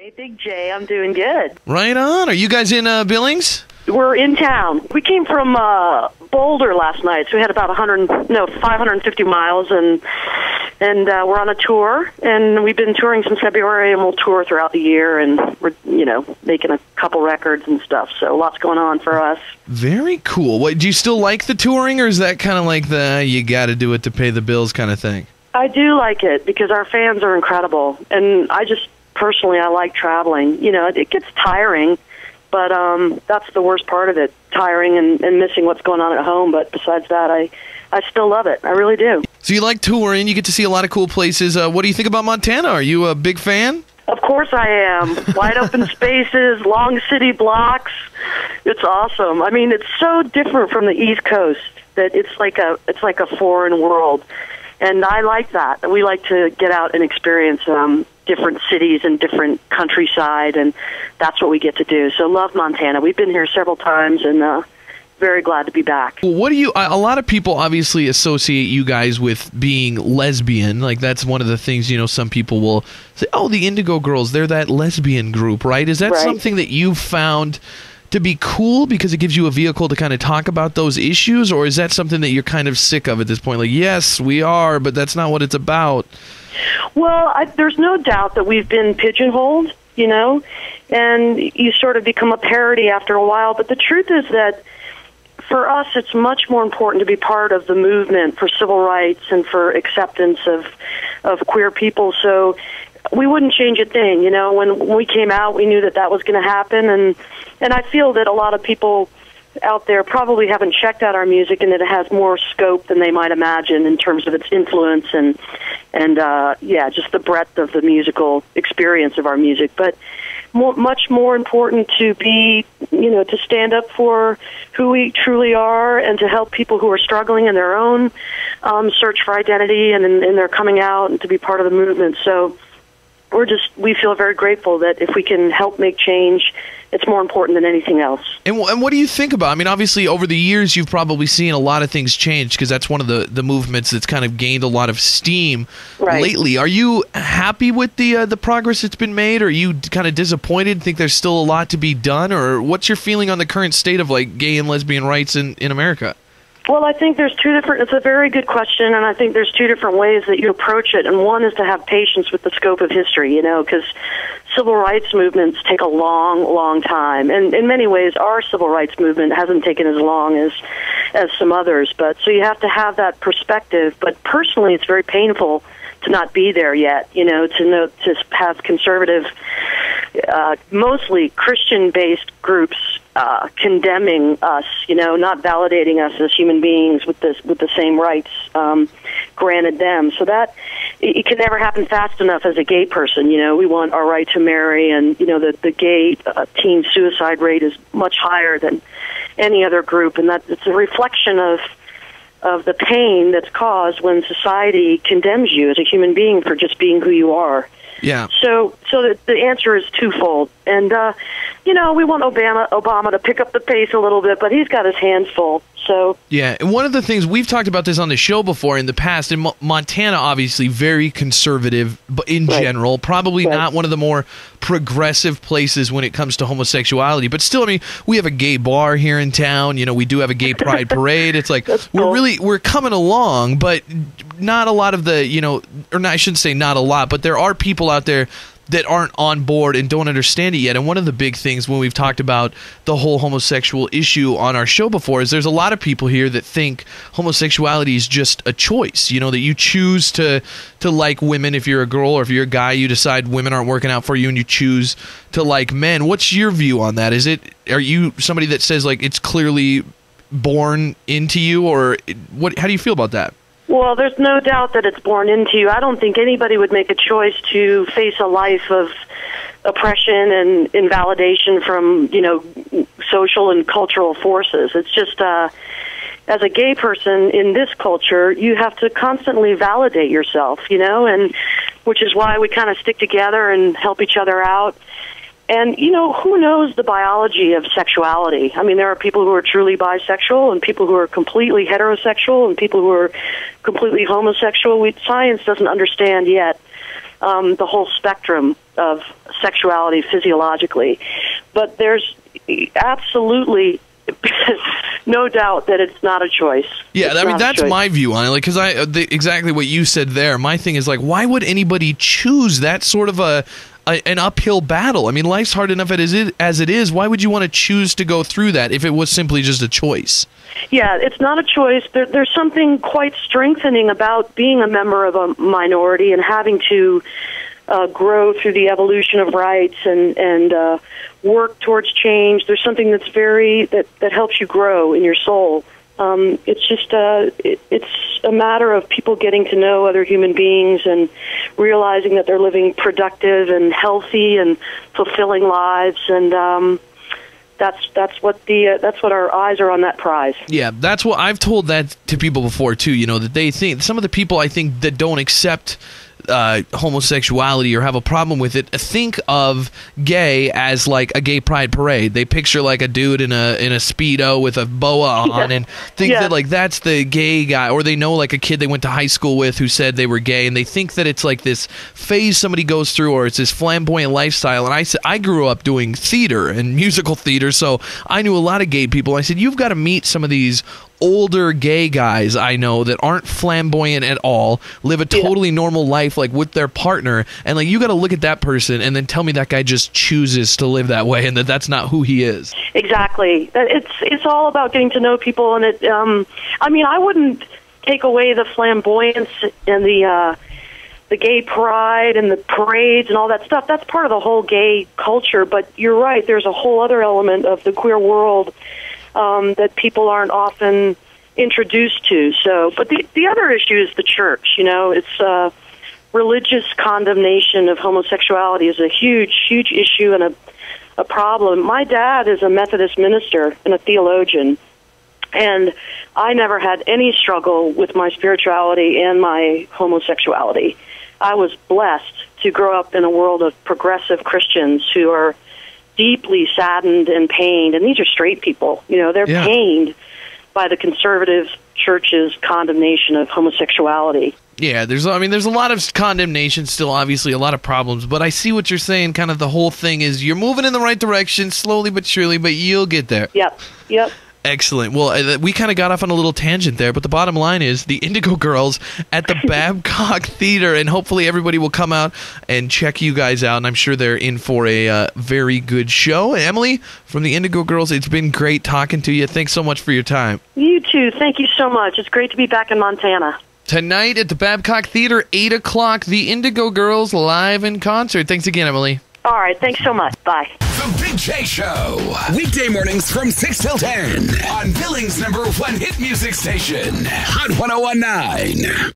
Hey, Big J, I'm doing good. Right on. Are you guys in Billings? We're in town. We came from Boulder last night, so we had about 550 miles, and we're on a tour, and we've been touring since February, and we'll tour throughout the year, and we're, making a couple records and stuff, so lots going on for us. Very cool. What, do you still like the touring, or is that kind of like the you got to do it to pay the bills kind of thing? I do like it because our fans are incredible, and personally, I like traveling. It gets tiring, but that's the worst part of it, tiring and missing what's going on at home. But besides that, I still love it. I really do. So you like touring, you get to see a lot of cool places. What do you think about Montana? Are you a big fan? Of course I am. Wide open spaces, long city blocks. It's awesome. I mean, it's so different from the East Coast that it's like a foreign world. And I like that. We like to get out and experience different cities and different countryside, and that's what we get to do. So love Montana. We've been here several times, and very glad to be back. Well, what do you? A lot of people obviously associate you guys with being lesbian. Like that's one of the things. Some people will say, "Oh, the Indigo Girls, they're that lesbian group, right?" Is that something that you found to be cool because it gives you a vehicle to kind of talk about those issues, or is that something that you're kind of sick of at this point? Like, yes, we are, but that's not what it's about. Well, there's no doubt that we've been pigeonholed, and you sort of become a parody after a while. But the truth is that for us, it's much more important to be part of the movement for civil rights and for acceptance of queer people. So we wouldn't change a thing. When we came out, we knew that was going to happen, and I feel that a lot of people out there probably haven't checked out our music, and that it has more scope than they might imagine in terms of its influence and just the breadth of the musical experience of our music. But much more important to be, to stand up for who we truly are and to help people who are struggling in their own search for identity and in their coming out, and to be part of the movement. So we feel very grateful that if we can help make change, it's more important than anything else. And what do you think about? I mean, obviously, over the years, you've probably seen a lot of things change because that's one of the movements that's kind of gained a lot of steam lately. Are you happy with the progress that's been made, or are you kind of disappointed, think there's still a lot to be done, or what's your feeling on the current state of like gay and lesbian rights in America? Well, I think there's it's a very good question, and I think there's two different ways that you approach it. And one is to have patience with the scope of history, because civil rights movements take a long, long time. And in many ways, our civil rights movement hasn't taken as long as some others. But so you have to have that perspective. But personally, it's very painful to not be there yet, to have conservative, mostly Christian-based groups condemning us, not validating us as human beings with the same rights granted them. So that it can never happen fast enough as a gay person. We want our right to marry, and the gay teen suicide rate is much higher than any other group, and that it's a reflection of the pain that's caused when society condemns you as a human being for just being who you are. Yeah. So the answer is twofold. And, we want Obama to pick up the pace a little bit, but he's got his hands full. So yeah, and one of the things, we've talked about this on the show before in the past, in Montana, obviously very conservative, but in general, probably not one of the more progressive places when it comes to homosexuality. But still, I mean, we have a gay bar here in town. We do have a gay pride parade. It's like we're coming along, but not a lot of the, I shouldn't say not a lot, but there are people out there that aren't on board and don't understand it yet. And one of the big things when we've talked about the whole homosexual issue on our show before is there's a lot of people here that think homosexuality is just a choice, that you choose to like women if you're a girl, or if you're a guy, you decide women aren't working out for you and you choose to like men. What's your view on that? Are you somebody that says like it's clearly born into you, or how do you feel about that? Well, there's no doubt that it's born into you. I don't think anybody would make a choice to face a life of oppression and invalidation from, social and cultural forces. It's just, as a gay person in this culture, you have to constantly validate yourself, and which is why we kind of stick together and help each other out. And, who knows the biology of sexuality? I mean, there are people who are truly bisexual and people who are completely heterosexual and people who are completely homosexual. Science doesn't understand yet the whole spectrum of sexuality physiologically. But there's absolutely no doubt that it's not a choice. Yeah, I mean, that's my view on it. Like, because exactly what you said there. My thing is, like, why would anybody choose that sort of an uphill battle? I mean, life's hard enough as it is. Why would you want to choose to go through that if it was simply just a choice? Yeah, it's not a choice. There's something quite strengthening about being a member of a minority and having to grow through the evolution of rights and work towards change. There's something that's that helps you grow in your soul. It's just it's a matter of people getting to know other human beings and realizing that they're living productive and healthy and fulfilling lives, and that's what our eyes are on, that prize. Yeah, that's what I've told that to people before too. You know, that they think some of the people I think that don't accept homosexuality or have a problem with it think of gay as like a gay pride parade. They picture like a dude in a Speedo with a boa on and think that like that's the gay guy, or they know like a kid they went to high school with who said they were gay, and they think that it's like this phase somebody goes through, or it's this flamboyant lifestyle. And I grew up doing theater and musical theater, so I knew a lot of gay people. I said, you've got to meet some of these older gay guys I know that aren't flamboyant at all, live a totally normal life like with their partner, and like you got to look at that person and then tell me that guy just chooses to live that way and that's not who he is. Exactly. It's all about getting to know people, and I mean, I wouldn't take away the flamboyance and the gay pride and the parades and all that stuff. That's part of the whole gay culture, but you're right, there's a whole other element of the queer world that people aren't often introduced to. So, but the other issue is the church. You know, it's religious condemnation of homosexuality is a huge issue and a problem. My dad is a Methodist minister and a theologian, and I never had any struggle with my spirituality and my homosexuality. I was blessed to grow up in a world of progressive Christians who are deeply saddened and pained, and these are straight people. You know, they're pained by the conservative church's condemnation of homosexuality. Yeah, there's a lot of condemnation still, obviously, a lot of problems, but I see what you're saying. Kind of the whole thing is you're moving in the right direction, slowly but surely, but you'll get there. Yep. Excellent. Well, we kind of got off on a little tangent there, but the bottom line is the Indigo Girls at the Babcock Theater, and hopefully everybody will come out and check you guys out, and I'm sure they're in for a very good show. Emily, from the Indigo Girls, it's been great talking to you. Thanks so much for your time. You too. Thank you so much. It's great to be back in Montana. Tonight at the Babcock Theater, 8 o'clock, the Indigo Girls live in concert. Thanks again, Emily. All right. Thanks so much. Bye. The Big J Show. Weekday mornings from 6 till 10 on Billings' #1 hit music station, Hot 101.9.